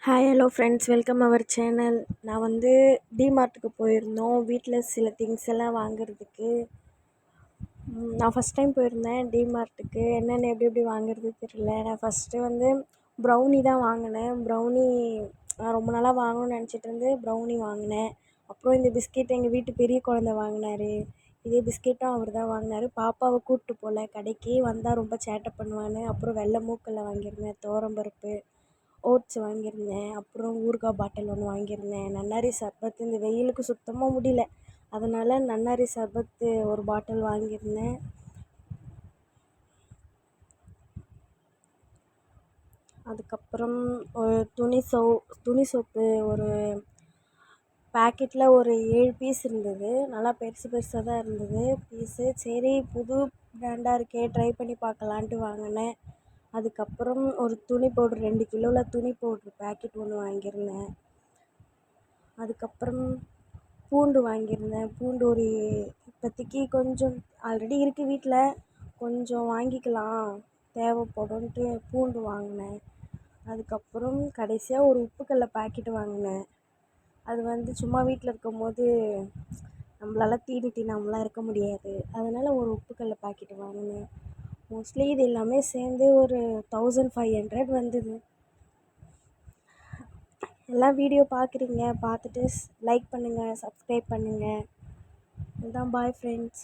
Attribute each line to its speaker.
Speaker 1: Hi hello friends, welcome our channel. நான் வந்து டிமார்ட்டுக்கு போயிருந்தோம் வீட்டில் சில திங்ஸ் எல்லாம் வாங்குறதுக்கு. நான் ஃபஸ்ட் டைம் போயிருந்தேன் டிமார்ட்டுக்கு. என்னென்ன எப்படி எப்படி வாங்குறது தெரியல. நான் ஃபஸ்ட்டு வந்து ப்ரௌனி தான் வாங்கினேன். ப்ரௌனி நான் ரொம்ப நாளாக வாங்கணும்னு நினச்சிட்டு இருந்து ப்ரௌனி வாங்கினேன். அப்புறம் இந்த பிஸ்கெட் எங்கள் வீட்டு பெரிய குழந்த வாங்கினாரு. இதே பிஸ்கெட்டும் அவர் தான் வாங்கினாரு. பாப்பாவை கூப்பிட்டு போகல கடைக்கு, வந்தால் ரொம்ப சேட்டை பண்ணுவான்னு. அப்புறம் வெள்ளை மூக்கல்ல வாங்கியிருந்தேன், துவரம்பருப்பு, ஓட்ஸ் வாங்கியிருந்தேன். அப்புறம் ஊறுகாய் பாட்டில் ஒன்று வாங்கியிருந்தேன். நன்னாரி சர்பத்து இந்த வெயிலுக்கு சுத்தமாக முடியல, அதனால் நன்னாரி சர்பத்து ஒரு பாட்டில் வாங்கியிருந்தேன். அதுக்கப்புறம் ஒரு துணி சோப்பு ஒரு பேக்கெட்டில் ஒரு 7 பீஸ் இருந்தது. நல்லா பெருசு பெருசாக தான் இருந்தது பீஸு. சரி, புது பிராண்டாக இருக்கே, ட்ரை பண்ணி பார்க்கலான்ட்டு வாங்கினேன். அதுக்கப்புறம் ஒரு துணி பவுட்ரு 2 கிலோவில் துணி பவுட்ரு பேக்கெட் ஒன்று வாங்கியிருந்தேன். அதுக்கப்புறம் பூண்டு வாங்கியிருந்தேன். பூண்டு ஒரு இப்போதைக்கு கொஞ்சம் ஆல்ரெடி இருக்குது வீட்டில், கொஞ்சம் வாங்கிக்கலாம் தேவைப்படும்ன்ட்டு பூண்டு வாங்கினேன். அதுக்கப்புறம் கடைசியாக ஒரு உப்புக்கல்ல பாக்கெட்டு வாங்கினேன். அது வந்து சும்மா வீட்டில் இருக்கும் போது நம்மளால தீனி தின்னாமலாம் இருக்க முடியாது, அதனால் ஒரு உப்புக்கல்ல பாக்கெட்டு வாங்கினேன். மோஸ்ட்லி இது எல்லாமே சேர்ந்து ஒரு 1500 வந்தது. எல்லாம் வீடியோ பார்க்குறீங்க, பார்த்துட்டு லைக் பண்ணுங்கள், சப்ஸ்கிரைப் பண்ணுங்கள். இதுதான். Bye friends.